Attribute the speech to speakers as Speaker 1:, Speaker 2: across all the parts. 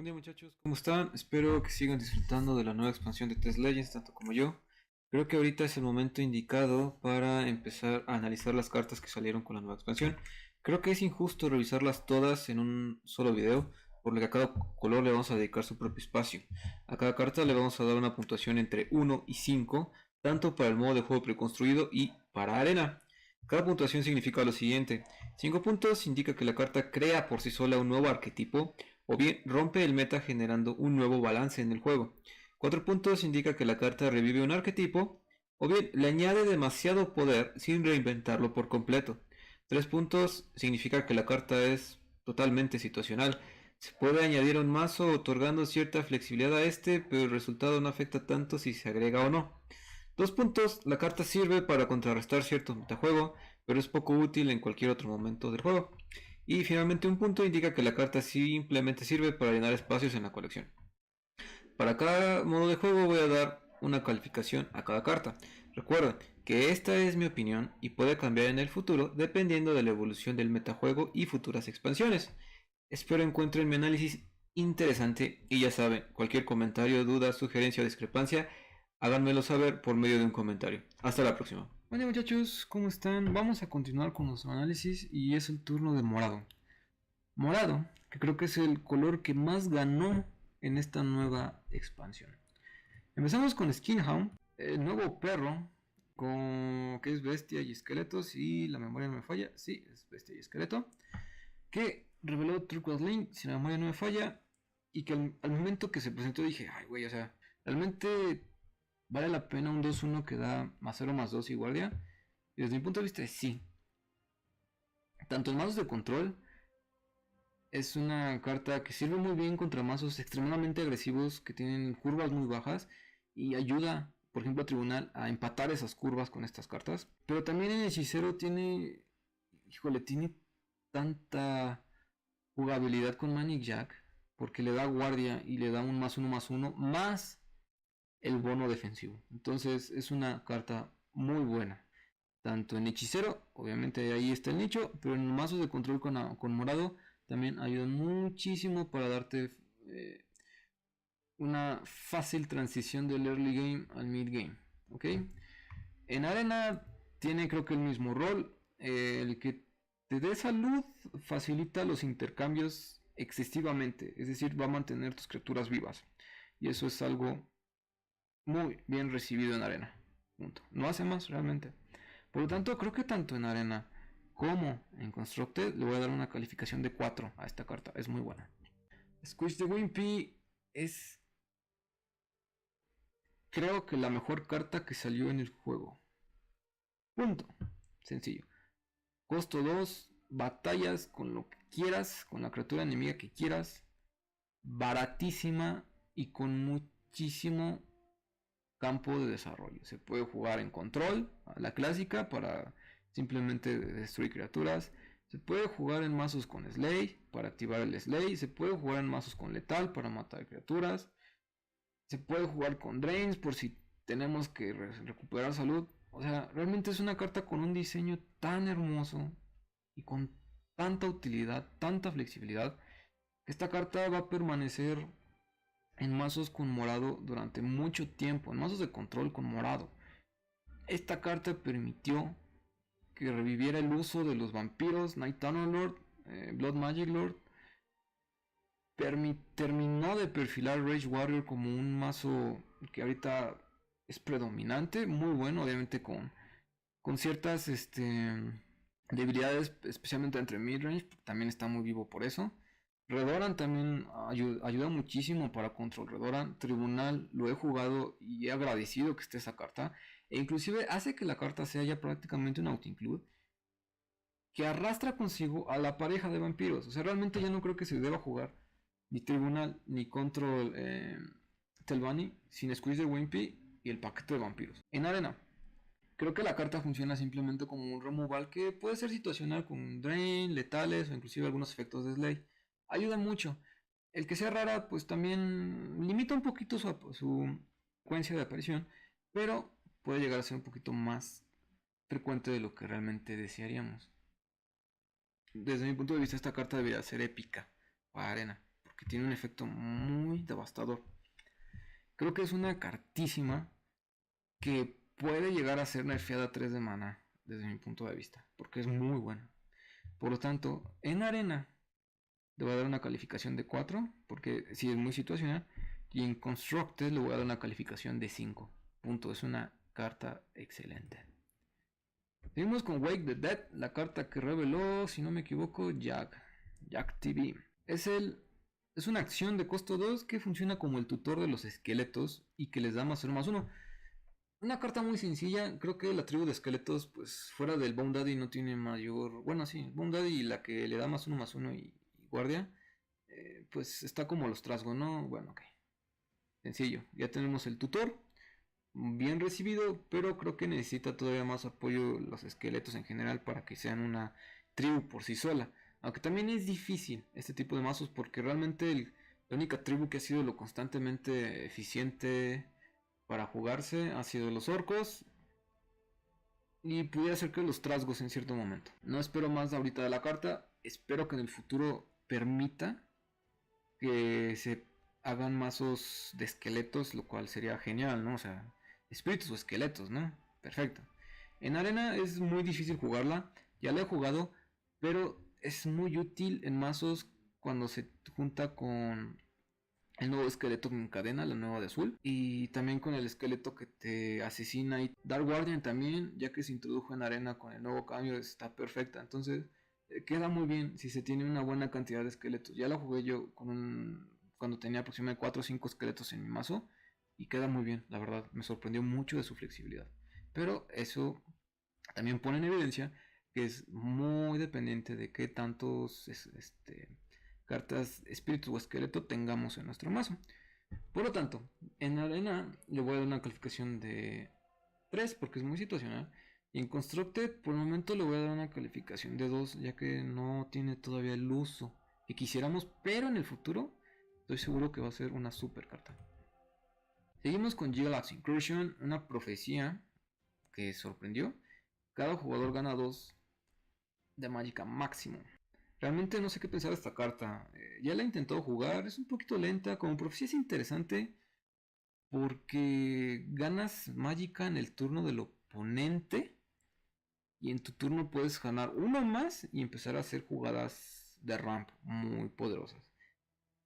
Speaker 1: día muchachos, ¿cómo están? Espero que sigan disfrutando de la nueva expansión de Test Legends tanto como yo. Creo que ahorita es el momento indicado para empezar a analizar las cartas que salieron con la nueva expansión. Creo que es injusto revisarlas todas en un solo video, por lo que a cada color le vamos a dedicar su propio espacio. A cada carta le vamos a dar una puntuación entre 1 y 5, tanto para el modo de juego preconstruido y para arena. Cada puntuación significa lo siguiente: 5 puntos indica que la carta crea por sí sola un nuevo arquetipo, o bien rompe el meta generando un nuevo balance en el juego. 4 puntos indica que la carta revive un arquetipo, o bien le añade demasiado poder sin reinventarlo por completo. 3 puntos significa que la carta es totalmente situacional. Se puede añadir a un mazo otorgando cierta flexibilidad a este, pero el resultado no afecta tanto si se agrega o no. 2 puntos, la carta sirve para contrarrestar cierto metajuego, pero es poco útil en cualquier otro momento del juego. Y finalmente un punto indica que la carta simplemente sirve para llenar espacios en la colección. Para cada modo de juego voy a dar una calificación a cada carta. Recuerden que esta es mi opinión y puede cambiar en el futuro dependiendo de la evolución del metajuego y futuras expansiones. Espero encuentren mi análisis interesante y ya saben, cualquier comentario, duda, sugerencia o discrepancia, háganmelo saber por medio de un comentario. Hasta la próxima. Bueno muchachos, ¿cómo están? Vamos a continuar con nuestro análisis y es el turno de morado. Morado, que creo que es el color que más ganó en esta nueva expansión. Empezamos con Skinhound, el nuevo perro que es bestia y esqueletos, y la memoria no me falla, sí, es bestia y esqueleto, que reveló Turquoise Link, si la memoria no me falla, y que al momento que se presentó dije, ay güey, o sea, realmente vale la pena un 2-1 que da más 0 más 2 y guardia. Y desde mi punto de vista, sí. Tanto en mazos de control, es una carta que sirve muy bien contra mazos extremadamente agresivos que tienen curvas muy bajas y ayuda, por ejemplo, a Tribunal a empatar esas curvas con estas cartas. Pero también en Hechicero tiene, híjole, tiene tanta jugabilidad con Manic Jack porque le da guardia y le da un +1/+1 más el bono defensivo. Entonces es una carta muy buena. Tanto en hechicero, obviamente ahí está el nicho, pero en mazos de control con morado también ayudan muchísimo para darte una fácil transición del early game al mid game. ¿Ok? En arena tiene creo que el mismo rol. El que te dé salud facilita los intercambios excesivamente. Es decir, va a mantener tus criaturas vivas. Y eso es algo muy bien recibido en arena. Punto. No hace más realmente. Por lo tanto, creo que tanto en arena como en Constructed le voy a dar una calificación de 4 a esta carta. Es muy buena. Squish the Wimpy es, creo que la mejor carta que salió en el juego. Punto. Sencillo. Costo 2, batallas con lo que quieras, con la criatura enemiga que quieras. Baratísima y con muchísimo campo de desarrollo. Se puede jugar en control, a la clásica, para simplemente destruir criaturas. Se puede jugar en mazos con Slay, para activar el Slay. Se puede jugar en mazos con Letal, para matar criaturas. Se puede jugar con Drains, por si tenemos que recuperar salud. O sea, realmente es una carta con un diseño tan hermoso y con tanta utilidad, tanta flexibilidad, que esta carta va a permanecer en mazos con morado durante mucho tiempo, en mazos de control con morado. Esta carta permitió que reviviera el uso de los vampiros, Night Tunnel Lord, Blood Magic Lord. Terminó de perfilar Rage Warrior como un mazo que ahorita es predominante, muy bueno, obviamente con ciertas debilidades, especialmente entre midrange, también está muy vivo por eso. Redoran también ayuda muchísimo para control. Redoran Tribunal lo he jugado y he agradecido que esté esa carta. E inclusive hace que la carta sea ya prácticamente un auto-include que arrastra consigo a la pareja de vampiros. O sea, realmente ya no creo que se deba jugar ni Tribunal ni Control Telvanni sin Squeeze the Wimpy y el paquete de vampiros. En arena, creo que la carta funciona simplemente como un removal que puede ser situacional con Drain, letales o inclusive algunos efectos de Slay. Ayuda mucho. El que sea rara, pues también limita un poquito su frecuencia de aparición, pero puede llegar a ser un poquito más frecuente de lo que realmente desearíamos. Desde mi punto de vista, esta carta debería ser épica para arena, porque tiene un efecto muy devastador. Creo que es una cartísima que puede llegar a ser nerfeada 3 de mana, desde mi punto de vista, porque es muy buena. Por lo tanto, en arena le voy a dar una calificación de 4, porque sí es muy situacional. Y en Constructed le voy a dar una calificación de 5. Punto, es una carta excelente. Seguimos con Wake the Dead, la carta que reveló, si no me equivoco, Jack TV. Es una acción de costo 2 que funciona como el tutor de los esqueletos y que les da +1/+1. Una carta muy sencilla, creo que la tribu de esqueletos, pues fuera del Bone Daddy no tiene mayor... Bueno, sí, Bone Daddy y la que le da +1/+1 y guardia, pues está como los trasgos, ¿no? Bueno, ok. Sencillo, ya tenemos el tutor, bien recibido, pero creo que necesita todavía más apoyo los esqueletos en general para que sean una tribu por sí sola. Aunque también es difícil este tipo de mazos porque realmente la única tribu que ha sido lo constantemente eficiente para jugarse ha sido los orcos. Y pudiera ser que los trasgos en cierto momento. No espero más ahorita de la carta. Espero que en el futuro permita que se hagan mazos de esqueletos, lo cual sería genial, ¿no? O sea, espíritus o esqueletos, ¿no? Perfecto. En arena es muy difícil jugarla, ya la he jugado, pero es muy útil en mazos cuando se junta con el nuevo esqueleto en cadena, la nueva de azul, y también con el esqueleto que te asesina. Y Dark Guardian también, ya que se introdujo en arena con el nuevo cambio, está perfecta. Entonces, queda muy bien si se tiene una buena cantidad de esqueletos. Ya la jugué yo cuando tenía aproximadamente 4 o 5 esqueletos en mi mazo, y queda muy bien, la verdad. Me sorprendió mucho de su flexibilidad. Pero eso también pone en evidencia que es muy dependiente de qué tantos cartas espíritu o esqueleto tengamos en nuestro mazo. Por lo tanto, en arena le voy a dar una calificación de 3 porque es muy situacional. Y en Constructed por el momento le voy a dar una calificación de 2 ya que no tiene todavía el uso que quisiéramos, pero en el futuro estoy seguro que va a ser una super carta. Seguimos con Galaxy Incursion, una profecía que sorprendió. Cada jugador gana 2 de mágica máximo. Realmente no sé qué pensar de esta carta. Ya la he intentado jugar, es un poquito lenta. Como profecía es interesante porque ganas mágica en el turno del oponente y en tu turno puedes ganar uno más y empezar a hacer jugadas de ramp muy poderosas.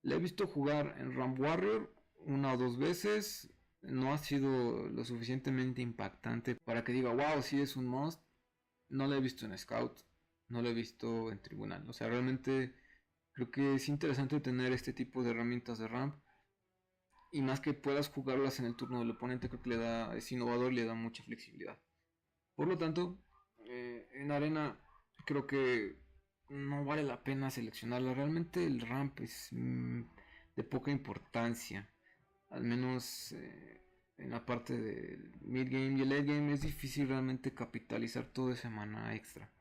Speaker 1: La he visto jugar en Ramp Warrior una o dos veces. No ha sido lo suficientemente impactante para que diga, wow, sí es un must. No la he visto en Scout, no la he visto en Tribunal. O sea, realmente creo que es interesante tener este tipo de herramientas de ramp. Y más que puedas jugarlas en el turno del oponente, creo que es innovador y le da mucha flexibilidad. Por lo tanto, en arena creo que no vale la pena seleccionarla. Realmente el ramp es de poca importancia. Al menos en la parte del mid game y el late game es difícil realmente capitalizar todo ese mana extra.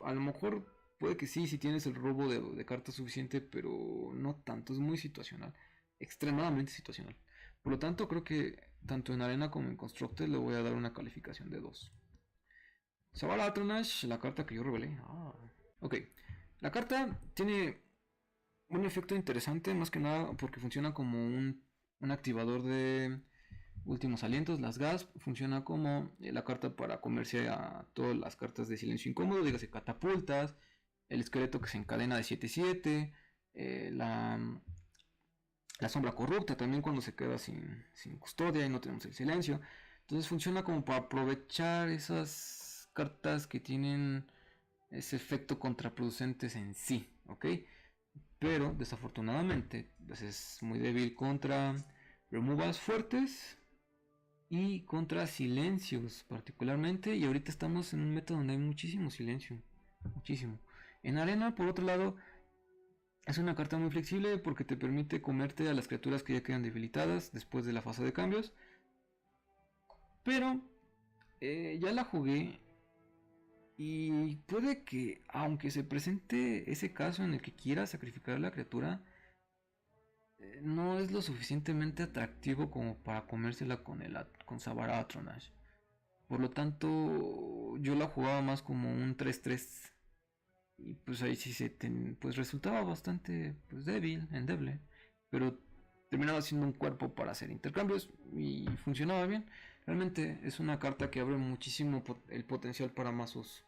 Speaker 1: A lo mejor puede que sí, si tienes el robo de cartas suficiente, pero no tanto, es muy situacional, extremadamente situacional. Por lo tanto, creo que tanto en arena como en Constructed le voy a dar una calificación de 2. Zavala Atronash, la carta que yo revelé. Ok, la carta tiene un efecto interesante, más que nada porque funciona como un activador de últimos alientos. Las gas funciona como la carta para comerse a todas las cartas de silencio incómodo, dígase catapultas, el esqueleto que se encadena de 7/7, la sombra corrupta también cuando se queda sin custodia y no tenemos el silencio. Entonces funciona como para aprovechar esas cartas que tienen ese efecto contraproducentes en sí, ¿ok? Pero desafortunadamente pues es muy débil contra removals fuertes y contra silencios particularmente. Y ahorita estamos en un método donde hay muchísimo silencio, muchísimo. En arena, por otro lado, es una carta muy flexible porque te permite comerte a las criaturas que ya quedan debilitadas después de la fase de cambios. Pero ya la jugué y puede que, aunque se presente ese caso en el que quiera sacrificar a la criatura, no es lo suficientemente atractivo como para comérsela con Zavara Atronash. Por lo tanto, yo la jugaba más como un 3/3 Y pues ahí sí pues resultaba bastante pues débil, endeble. Pero terminaba siendo un cuerpo para hacer intercambios y funcionaba bien. Realmente es una carta que abre muchísimo el potencial para mazos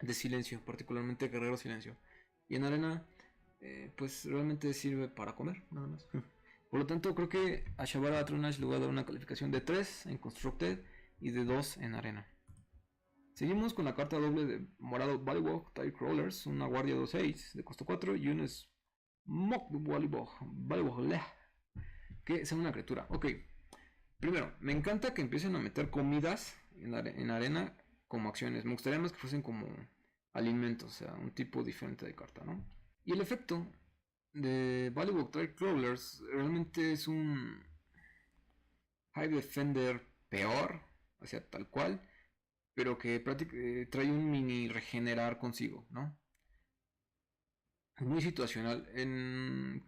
Speaker 1: de silencio, particularmente guerrero silencio. Y en arena, pues realmente sirve para comer, nada más. Por lo tanto, creo que a Shabara Atronash le voy a dar una calificación de 3 en Constructed y de 2 en arena. Seguimos con la carta doble de morado Bullywog Tide Crawlers, una guardia 2-6 de costo 4 y un Smok de Bullywog Leh, que es una criatura. Ok, primero, me encanta que empiecen a meter comidas en arena como acciones. Me gustaría más que fuesen como alimentos, o sea, un tipo diferente de carta, ¿no? Y el efecto de Bullywog Tide Crawlers realmente es un High Defender peor, o sea, tal cual, pero que trae un mini regenerar consigo, ¿no? Muy situacional. En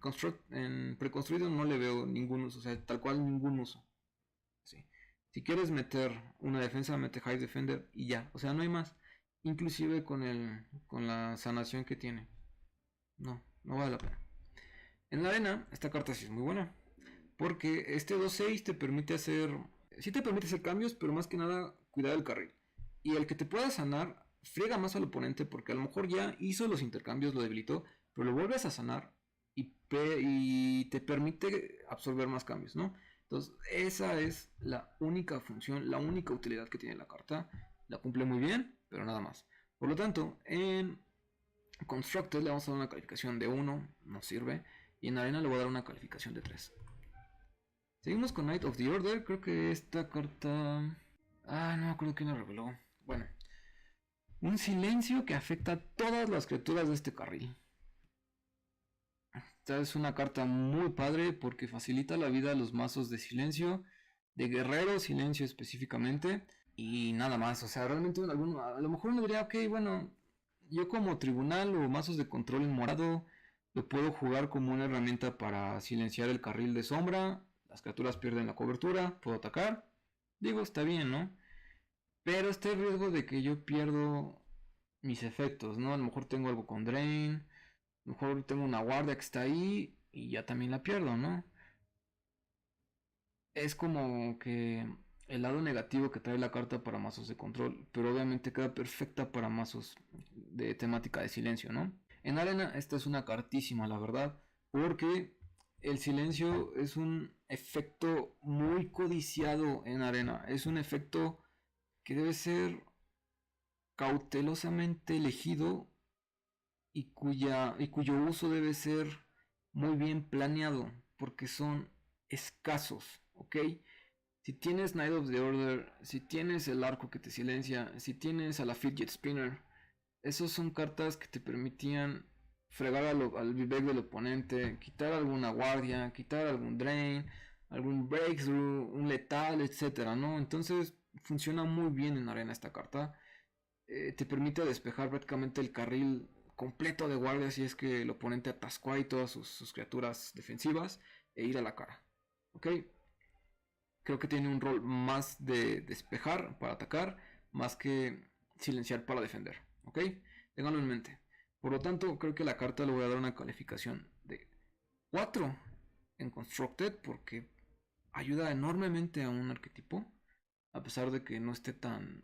Speaker 1: preconstruido no le veo ningún uso, o sea, tal cual ningún uso. Sí. Si quieres meter una defensa, mete High Defender y ya, o sea, no hay más. Inclusive con la sanación que tiene. No, no vale la pena. En la arena, esta carta sí es muy buena. Porque este 2-6 te permite hacer. Sí te permite hacer cambios, pero más que nada cuidar el carril. Y el que te pueda sanar friega más al oponente porque a lo mejor ya hizo los intercambios, lo debilitó, pero lo vuelves a sanar y te permite absorber más cambios, ¿no? Entonces, esa es la única función, la única utilidad que tiene la carta. La cumple muy bien, pero nada más. Por lo tanto, en Constructed le vamos a dar una calificación de 1, no sirve. Y en Arena le voy a dar una calificación de 3. Seguimos con Knight of the Order. Creo que esta carta... no me acuerdo quién la reveló. Bueno. Un silencio que afecta a todas las criaturas de este carril. Esta es una carta muy padre porque facilita la vida a los mazos de silencio. De guerrero silencio específicamente. Y nada más. O sea, realmente a lo mejor uno diría, ok, bueno, yo como tribunal o mazos de control en morado lo puedo jugar como una herramienta para silenciar el carril de sombra. Las criaturas pierden la cobertura, puedo atacar. Digo, está bien, ¿no? Pero está el riesgo de que yo pierdo mis efectos, ¿no? A lo mejor tengo algo con Drain. A lo mejor tengo una guardia que está ahí y ya también la pierdo, ¿no? Es como que el lado negativo que trae la carta para mazos de control, pero obviamente queda perfecta para mazos de temática de silencio, ¿no? En arena esta es una cartísima, la verdad, porque el silencio es un efecto muy codiciado en arena, es un efecto que debe ser cautelosamente elegido y cuyo uso debe ser muy bien planeado, porque son escasos, ¿ok? Si tienes Knight of the Order, si tienes el arco que te silencia, si tienes a la Fidget Spinner, esos son cartas que te permitían fregar al Vivek del oponente, quitar alguna guardia, quitar algún Drain, algún Breakthrough, un letal, etcétera, ¿no? Entonces funciona muy bien en arena esta carta. Te permite despejar prácticamente el carril completo de guardias si es que el oponente atascó ahí todas sus criaturas defensivas e ir a la cara. ¿Ok? Creo que tiene un rol más de despejar para atacar, más que silenciar para defender. ¿Ok? Ténganlo en mente. Por lo tanto, creo que la carta le voy a dar una calificación de 4 en Constructed porque ayuda enormemente a un arquetipo, a pesar de que no esté tan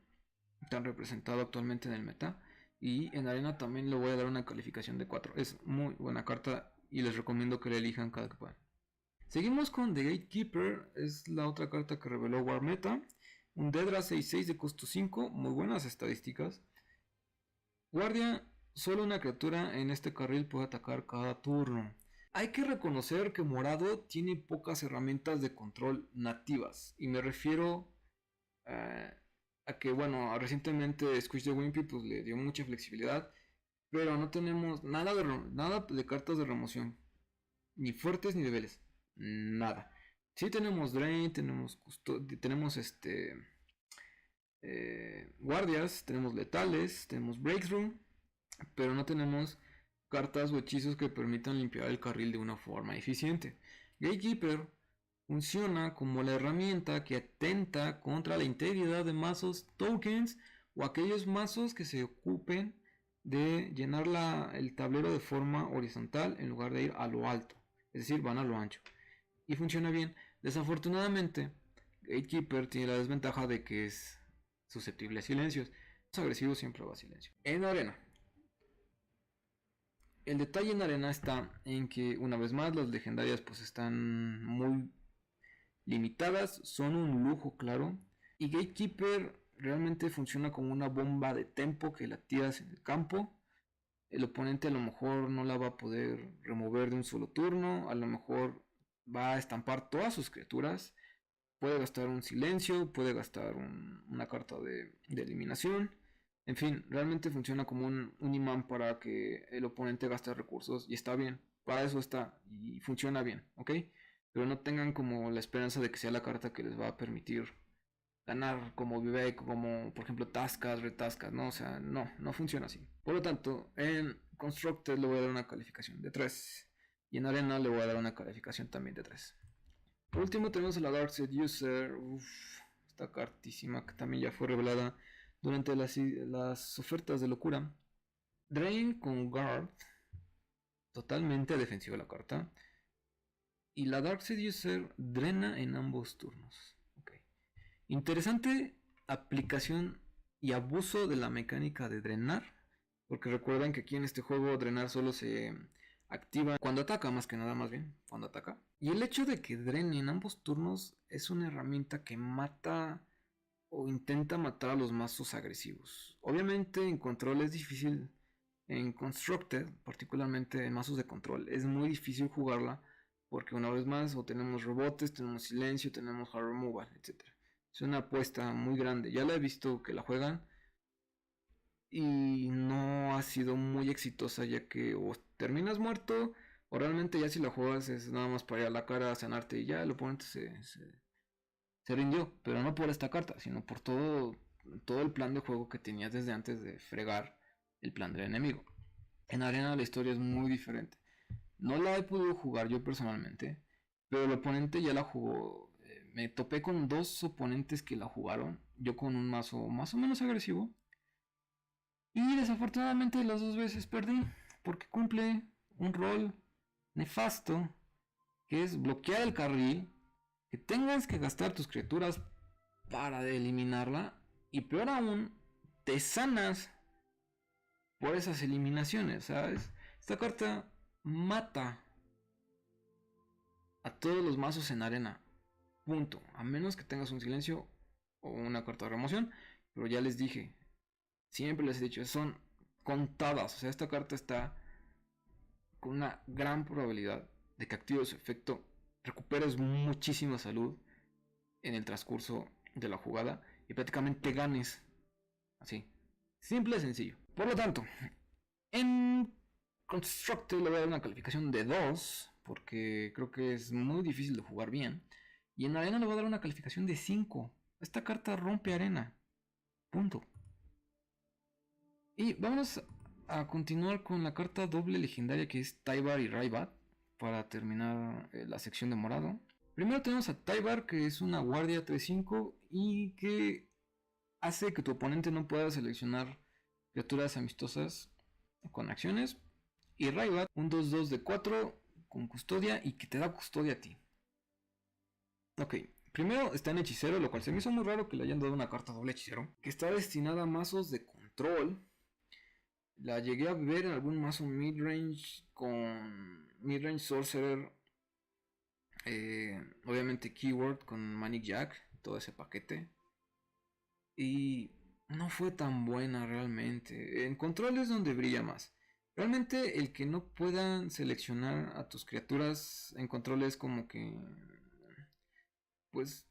Speaker 1: representado actualmente en el meta. Y en arena también le voy a dar una calificación de 4. Es muy buena carta y les recomiendo que la elijan cada que puedan. Seguimos con The Gatekeeper, es la otra carta que reveló War Meta. Un Dedra 6-6 de costo 5, muy buenas estadísticas. Guardia, solo una criatura en este carril puede atacar cada turno. Hay que reconocer que Morado tiene pocas herramientas de control nativas. Y me refiero a que, bueno, recientemente Squish the Wimpy pues, le dio mucha flexibilidad. Pero no tenemos nada de cartas de remoción. Ni fuertes ni débiles. Nada. Sí tenemos Drain, tenemos guardias, tenemos letales, tenemos Breakthrough, pero no tenemos cartas o hechizos que permitan limpiar el carril de una forma eficiente. Gatekeeper funciona como la herramienta que atenta contra la integridad de mazos tokens o aquellos mazos que se ocupen de llenar el tablero de forma horizontal en lugar de ir a lo alto. Es decir, van a lo ancho. Y funciona bien. Desafortunadamente, Gatekeeper tiene la desventaja de que es susceptible a silencios. Los agresivos siempre va a silencio. En arena. El detalle en arena está en que una vez más las legendarias pues están muy limitadas, son un lujo claro. Y Gatekeeper realmente funciona como una bomba de tempo que la tiras en el campo. El oponente a lo mejor no la va a poder remover de un solo turno, a lo mejor va a estampar todas sus criaturas, puede gastar un silencio, puede gastar una carta de eliminación, en fin, realmente funciona como un imán para que el oponente gaste recursos y está bien, para eso está y funciona bien, ¿ok? Pero no tengan como la esperanza de que sea la carta que les va a permitir ganar como Vivek, como por ejemplo Tascas, Retascas, no, o sea, no funciona así. Por lo tanto, en Constructed le voy a dar una calificación de 3 y en Arena le voy a dar una calificación también de 3. Por último tenemos a la Dark Seducer, esta cartísima que también ya fue revelada durante las ofertas de locura. Drain con Guard, totalmente defensiva la carta. Y la Dark Seducer drena en ambos turnos. Okay. Interesante aplicación y abuso de la mecánica de drenar. Porque recuerden que aquí en este juego drenar solo se activa cuando ataca, más que nada, más bien, cuando ataca. Y el hecho de que drene en ambos turnos es una herramienta que mata o intenta matar a los mazos agresivos. Obviamente en control es difícil, en Constructed, particularmente en mazos de control, es muy difícil jugarla porque una vez más o tenemos rebotes, tenemos silencio, tenemos hard removal, etc. Es una apuesta muy grande, ya la he visto que la juegan y no ha sido muy exitosa ya que o terminas muerto o realmente ya si la juegas es nada más para ir a la cara, sanarte y ya el oponente se rindió, pero no por esta carta, sino por todo el plan de juego que tenías desde antes de fregar el plan del enemigo. En arena la historia es muy diferente. No la he podido jugar yo personalmente, pero el oponente ya la jugó. Me topé con dos oponentes que la jugaron, yo con un mazo más o menos agresivo. Y desafortunadamente las dos veces perdí, porque cumple un rol nefasto, que es bloquear el carril, que tengas que gastar tus criaturas para eliminarla, y peor aún, te sanas por esas eliminaciones, ¿sabes? Esta carta mata a todos los mazos en arena, punto, a menos que tengas un silencio o una carta de remoción, pero ya les dije, siempre les he dicho, son contadas, o sea, esta carta está con una gran probabilidad de que active su efecto, recuperes muchísima salud en el transcurso de la jugada y prácticamente ganes. Así, simple y sencillo. Por lo tanto, en Constructed le voy a dar una calificación de 2 porque creo que es muy difícil de jugar bien. Y en Arena le voy a dar una calificación de 5. Esta carta rompe arena. Punto. Y vamos a continuar con la carta doble legendaria que es Tyvar y Raibat para terminar la sección de morado. Primero tenemos a Tyvar, que es una guardia 3-5 y que hace que tu oponente no pueda seleccionar criaturas amistosas con acciones. Y Raibat, un 2-2 de 4 con custodia y que te da custodia a ti. Ok, primero está en hechicero, lo cual se me hizo muy raro que le hayan dado una carta doble hechicero, que está destinada a mazos de control. La llegué a ver en algún mazo midrange con midrange sorcerer. Obviamente keyword con Manic Jack, todo ese paquete. Y no fue tan buena realmente. En control es donde brilla más. Realmente el que no puedan seleccionar a tus criaturas en control es como que pues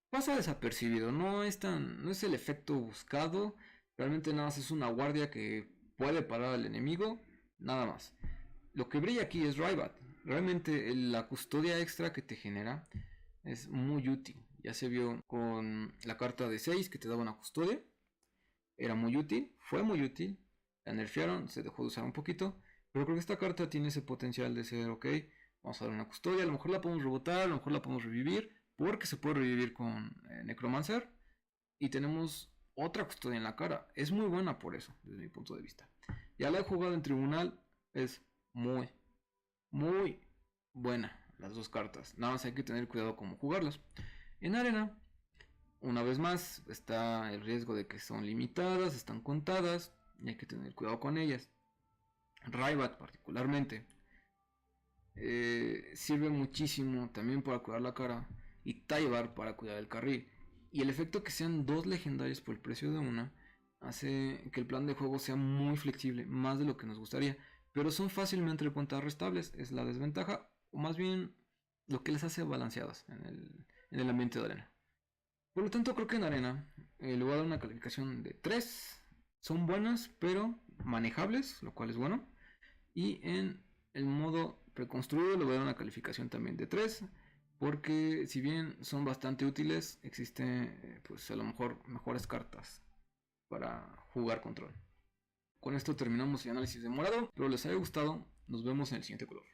Speaker 1: pasa desapercibido, no es el efecto buscado, realmente nada más es una guardia que puede parar al enemigo, nada más. Lo que brilla aquí es Rybat, realmente la custodia extra que te genera es muy útil, ya se vio con la carta de 6 que te daba una custodia, era muy útil, fue muy útil, la nerfearon, se dejó de usar un poquito, pero creo que esta carta tiene ese potencial de ser, ok, vamos a dar una custodia, a lo mejor la podemos rebotar, a lo mejor la podemos revivir, porque se puede revivir con Necromancer, y tenemos otra custodia en la cara, es muy buena por eso, desde mi punto de vista. Ya la he jugado en tribunal, es muy, muy buena las dos cartas. Nada más hay que tener cuidado cómo jugarlas. En arena, una vez más, está el riesgo de que son limitadas, están contadas y hay que tener cuidado con ellas. Raibat particularmente sirve muchísimo también para cuidar la cara y Taibar para cuidar el carril. Y el efecto que sean dos legendarios por el precio de una hace que el plan de juego sea muy flexible, más de lo que nos gustaría. Pero son fácilmente contrarrestables, es la desventaja, o más bien lo que les hace balanceadas en el ambiente de arena. Por lo tanto, creo que en arena le voy a dar una calificación de 3. Son buenas, pero manejables, lo cual es bueno. Y en el modo preconstruido le voy a dar una calificación también de 3. Porque si bien son bastante útiles, existe pues a lo mejor mejores cartas para jugar control. Con esto terminamos el análisis de morado. Espero les haya gustado. Nos vemos en el siguiente color.